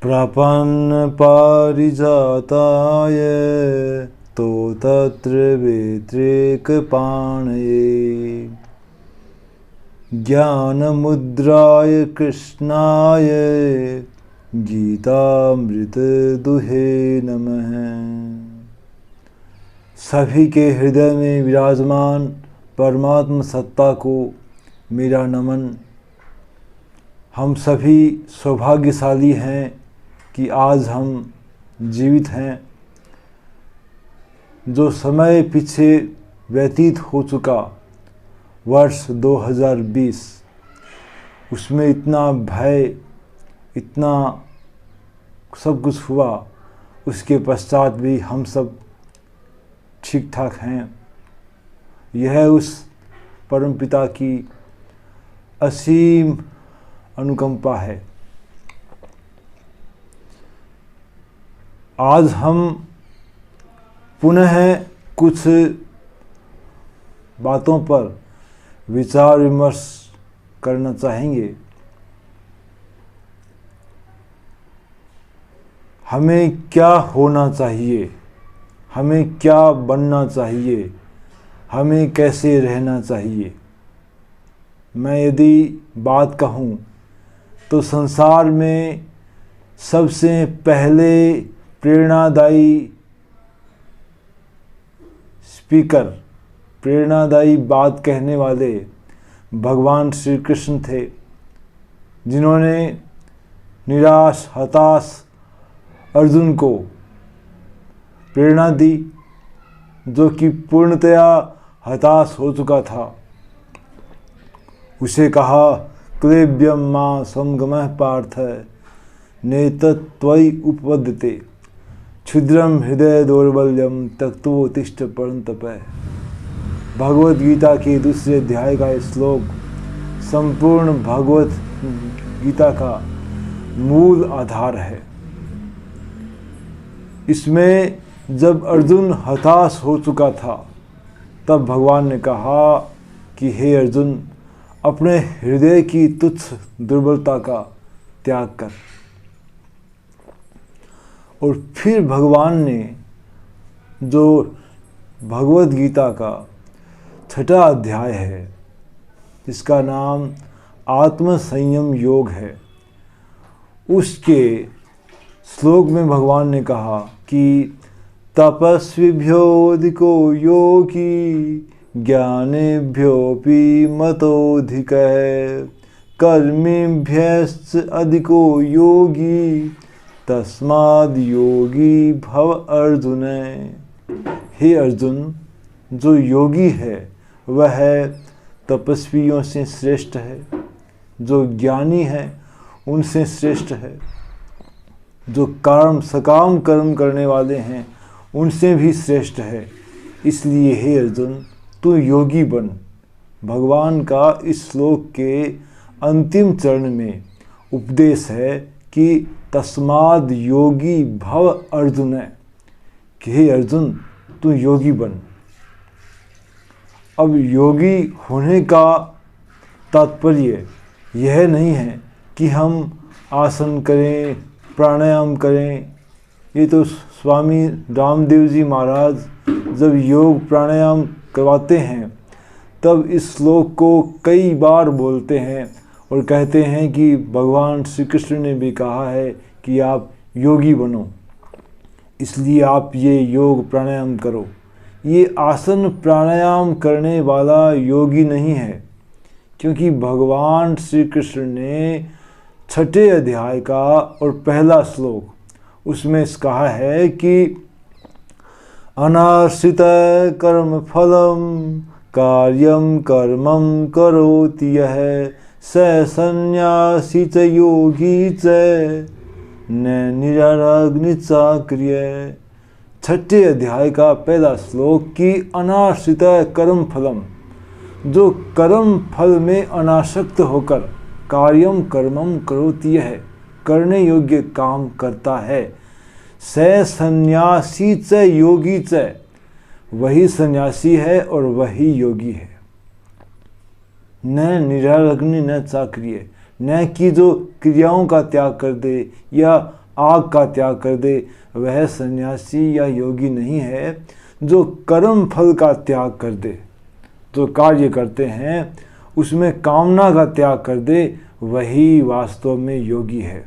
प्रपन्न पारिजाताय तोतत्र वेत्रेकपाणये ज्ञानमुद्राय कृष्णाय गीतामृत दुहे नमः। सभी के हृदय में विराजमान परमात्म सत्ता को मेरा नमन। हम सभी सौभाग्यशाली हैं कि आज हम जीवित हैं। जो समय पीछे व्यतीत हो चुका वर्ष 2020, उसमें इतना भय, इतना सब कुछ हुआ, उसके पश्चात भी हम सब ठीक ठाक हैं। यह उस परमपिता की असीम अनुकंपा है। आज हम पुनः कुछ बातों पर विचार विमर्श करना चाहेंगे। हमें क्या होना चाहिए, हमें क्या बनना चाहिए, हमें कैसे रहना चाहिए। मैं यदि बात कहूँ तो संसार में सबसे पहले प्रेरणादायी स्पीकर, प्रेरणादायी बात कहने वाले भगवान श्री कृष्ण थे, जिन्होंने निराश हताश अर्जुन को प्रेरणा दी, जो कि पूर्णतया हताश हो चुका था। उसे कहा, क्लेब्यम मां समगमः पार्थ नेतत्त्वयि उपपद्यते क्षुद्रम हृदय दौर्बल्यम त्यक्तोत्तिष्ठ परन्तप। भगवत गीता के दूसरे अध्याय का श्लोक संपूर्ण भगवत गीता का मूल आधार है। इसमें जब अर्जुन हताश हो चुका था, तब भगवान ने कहा कि हे अर्जुन, अपने हृदय की तुच्छ दुर्बलता का त्याग कर। और फिर भगवान ने जो भगवत गीता का 6वां अध्याय है, जिसका नाम आत्म संयम योग है, उसके श्लोक में भगवान ने कहा कि तपस्विभ्योऽधिको योगी ज्ञानेभ्योऽपि मतोऽधिकः कर्मिभ्यश्च अधिको योगी तस्माद् योगी भव अर्जुन। हे अर्जुन, जो योगी है वह तपस्वियों से श्रेष्ठ है, जो ज्ञानी है उनसे श्रेष्ठ है, जो सकाम कर्म करने वाले हैं उनसे भी श्रेष्ठ है। इसलिए हे अर्जुन, तू योगी बन। भगवान का इस श्लोक के अंतिम चरण में उपदेश है कि तस्माद् योगी भव अर्जुन, कि हे अर्जुन, तू योगी बन। अब योगी होने का तात्पर्य यह नहीं है कि हम आसन करें, प्राणायाम करें। ये तो स्वामी रामदेव जी महाराज जब योग प्राणायाम करवाते हैं, तब इस श्लोक को कई बार बोलते हैं और कहते हैं कि भगवान श्री कृष्ण ने भी कहा है कि आप योगी बनो, इसलिए आप ये योग प्राणायाम करो। ये आसन प्राणायाम करने वाला योगी नहीं है, क्योंकि भगवान श्री कृष्ण ने 6वें अध्याय का और पहला श्लोक उसमें कहा है कि अनाश्रित कर्म फलम कार्यम कर्मम करोति यः स संन्यासी च योगी च न निरग्निचाक्रिय। 6वें अध्याय का पहला श्लोक कि अनाश्रित कर्म फलम, जो कर्म फल में अनासक्त होकर कार्यम कर्मम करोति यः, करने योग्य काम करता है, स संन्यासी च योगी च, वही सन्यासी है और वही योगी है। न निराग्नि न चाक्रिय, न कि जो क्रियाओं का त्याग कर दे या आग का त्याग कर दे, वह सन्यासी या योगी नहीं है। जो कर्म फल का त्याग कर दे, जो कार्य करते हैं उसमें कामना का त्याग कर दे, वही वास्तव में योगी है।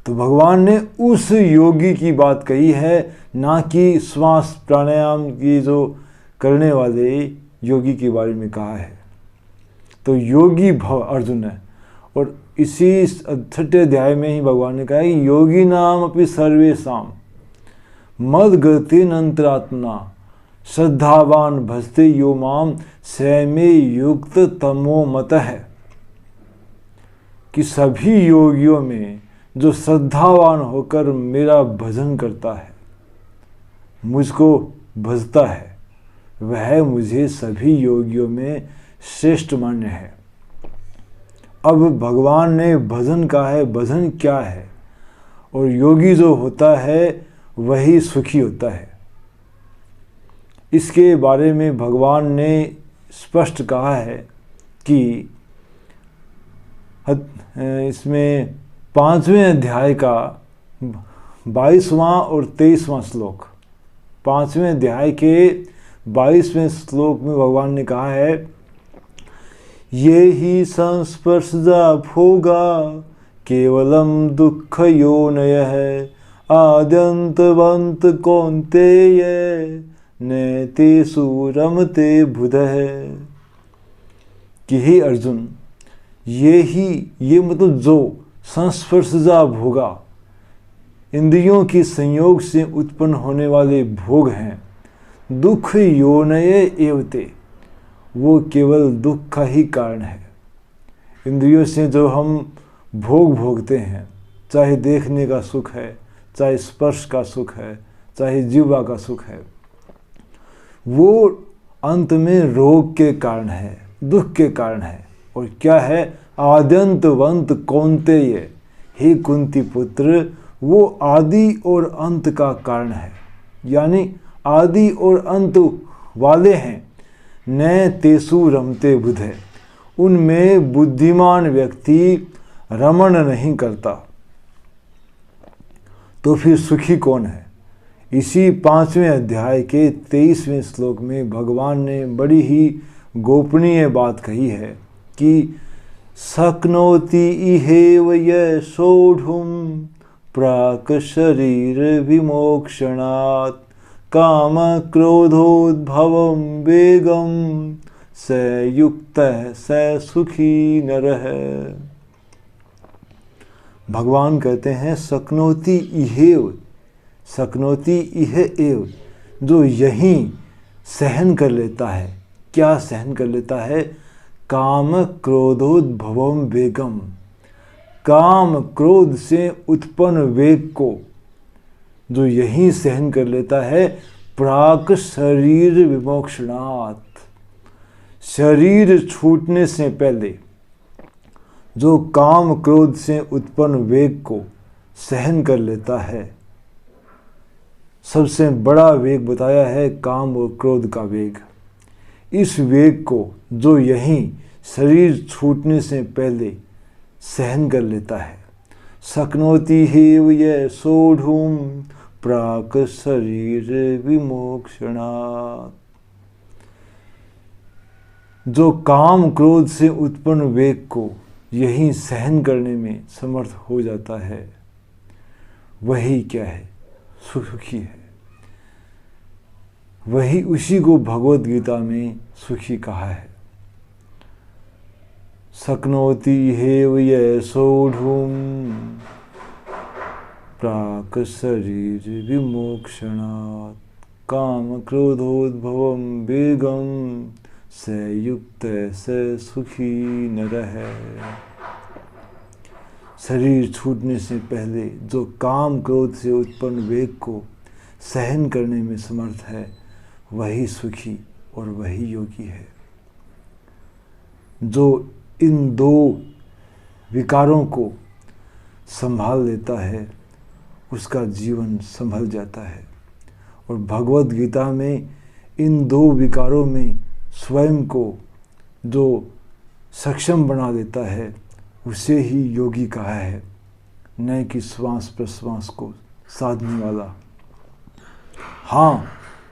तो भगवान ने उस योगी की बात कही है, ना कि श्वास प्राणायाम की जो करने वाले योगी के बारे में कहा है। तो योगी भव अर्जुन है। और इसी 6ठे अध्याय में ही भगवान ने कहा है कि योगी नाम अपि सर्वेषां मद गतिन अंतरात्मना श्रद्धावान भजते यो माम सैमे युक्त तमो मत है। कि सभी योगियों में जो श्रद्धावान होकर मेरा भजन करता है, मुझको भजता है, वह मुझे सभी योगियों में श्रेष्ठ मान्य है। अब भगवान ने भजन कहा है, भजन क्या है? और योगी जो होता है वही सुखी होता है। इसके बारे में भगवान ने स्पष्ट कहा है कि इसमें 5वें अध्याय का 22वां और 23वां श्लोक, 5वें अध्याय के 22वें श्लोक में भगवान ने कहा है, ये ही संस्पर्शजा भोगा केवलम दुख योनय है आद्यंतवंत कौन्तेय नैतेषु रमते बुधः। कि हे अर्जुन, ये मतलब जो संस्पर्शजा भोगा, इंद्रियों की संयोग से उत्पन्न होने वाले भोग हैं, दुख योनय एवते, वो केवल दुख का ही कारण है। इंद्रियों से जो हम भोग भोगते हैं, चाहे देखने का सुख है, चाहे स्पर्श का सुख है, चाहे जीवा का सुख है, वो अंत में रोग के कारण है, दुख के कारण है। और क्या है? आद्यंतवंत कौन्तेय, हे कुंती पुत्र, वो आदि और अंत का कारण है, यानी आदि और अंत वाले हैं। न तेसु रमते बुधे, उनमें बुद्धिमान व्यक्ति रमण नहीं करता। तो फिर सुखी कौन है? इसी 5वें अध्याय के 23वें श्लोक में भगवान ने बड़ी ही गोपनीय बात कही है कि शक्नोति इहेव ये सोढ़ुम प्राक शरीर विमोक्षणात् काम क्रोधोद्भवम वेगम स युक्त स सुखी नरः। भगवान कहते हैं शक्नोति इहेव, शक्नोति इह एव, जो यहीं सहन कर लेता है। क्या सहन कर लेता है? काम क्रोधोद्भवम वेगम, काम क्रोध से उत्पन्न वेग को जो यही सहन कर लेता है। प्राक शरीर विमोक्षणात्, शरीर छूटने से पहले जो काम क्रोध से उत्पन्न वेग को सहन कर लेता है। सबसे बड़ा वेग बताया है काम और क्रोध का वेग। इस वेग को जो यहीं शरीर छूटने से पहले सहन कर लेता है। शक्नोति हेव ये सोढ़ुम प्राक शरीर विमोक्षणात्, जो काम क्रोध से उत्पन्न वेग को यही सहन करने में समर्थ हो जाता है, वही क्या है? सुखी है। वही उसी को भगवत गीता में सुखी कहा है। शक्नोति हेव ये सोढ़ुम प्राक शरीर विमोक्षणात् काम क्रोधोद्भवम वेगम स युक्त स सुखी नरः। शरीर छूटने से पहले जो काम क्रोध से उत्पन्न वेग को सहन करने में समर्थ है, वही सुखी और वही योगी है। जो इन दो विकारों को संभाल लेता है, उसका जीवन संभल जाता है। और भगवत गीता में इन दो विकारों में स्वयं को जो सक्षम बना देता है, उसे ही योगी कहा है, न कि श्वास प्रश्वास को साधने वाला। हाँ,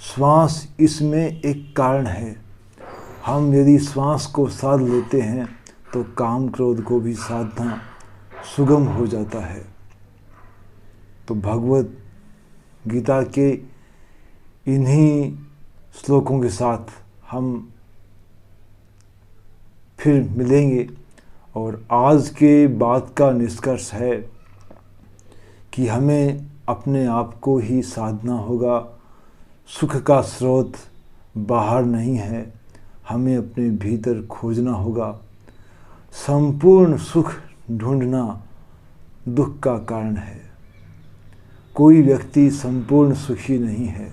श्वास इसमें एक कारण है। हम यदि श्वास को साध लेते हैं तो काम क्रोध को भी साधना सुगम हो जाता है। तो भगवत गीता के इन्हीं श्लोकों के साथ हम फिर मिलेंगे। और आज के बात का निष्कर्ष है कि हमें अपने आप को ही साधना होगा। सुख का स्रोत बाहर नहीं है, हमें अपने भीतर खोजना होगा। संपूर्ण सुख ढूंढना दुख का कारण है। कोई व्यक्ति संपूर्ण सुखी नहीं है।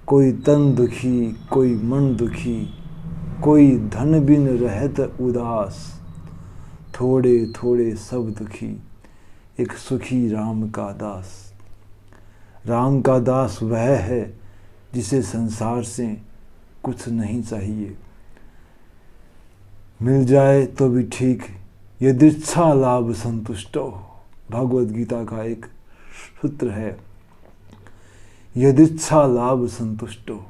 कोई तन दुखी, कोई मन दुखी, कोई धन बिन रहत उदास, थोड़े थोड़े सब दुखी, एक सुखी राम का दास। राम का दास वह है जिसे संसार से कुछ नहीं चाहिए, मिल जाए तो भी ठीक, यदृच्छा लाभ संतुष्टो। भगवत गीता का एक सूत्र है, यदृच्छा लाभ संतुष्टो।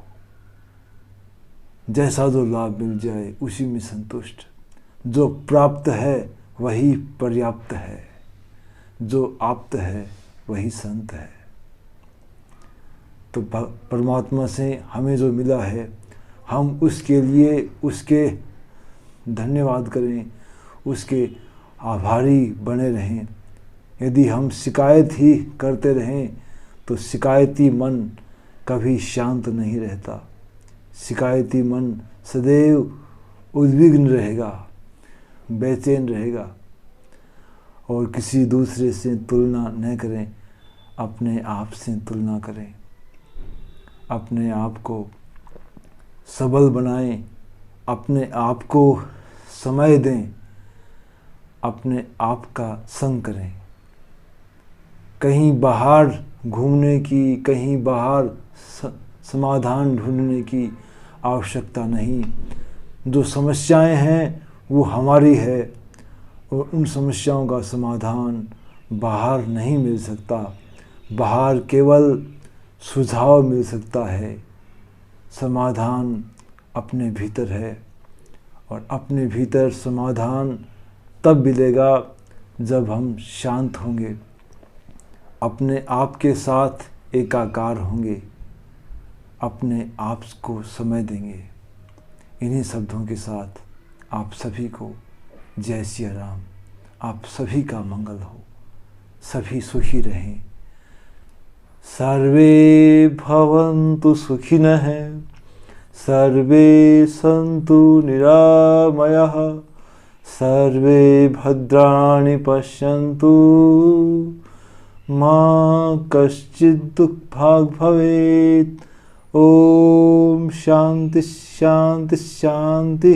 जैसा जो लाभ मिल जाए उसी में संतुष्ट। जो प्राप्त है वही पर्याप्त है, जो आप्त है वही संत है। तो परमात्मा से हमें जो मिला है हम उसके लिए उसके धन्यवाद करें, उसके आभारी बने रहें। यदि हम शिकायत ही करते रहें तो शिकायती मन कभी शांत नहीं रहता। शिकायती मन सदैव उद्विग्न रहेगा, बेचैन रहेगा। और किसी दूसरे से तुलना न करें, अपने आप से तुलना करें। अपने आप को सबल बनाएं, अपने आप को समय दें, अपने आप का संग करें। कहीं बाहर घूमने की, कहीं बाहर समाधान ढूंढने की आवश्यकता नहीं। जो समस्याएं हैं वो हमारी है और उन समस्याओं का समाधान बाहर नहीं मिल सकता। बाहर केवल सुझाव मिल सकता है, समाधान अपने भीतर है। और अपने भीतर समाधान तब मिलेगा जब हम शांत होंगे, अपने आप के साथ एकाकार होंगे, अपने आप को समय देंगे। इन्हीं शब्दों के साथ आप सभी को जय सिया राम। आप सभी का मंगल हो, सभी सुखी रहें। सर्वे भवन्तु सुखिनः, सर्वे सन्तु निरामयाः, सर्वे भद्राणि पश्यन्तु, मा कश्चित् दुःखभाग् भवेत्। ओम शांति शांति शांति।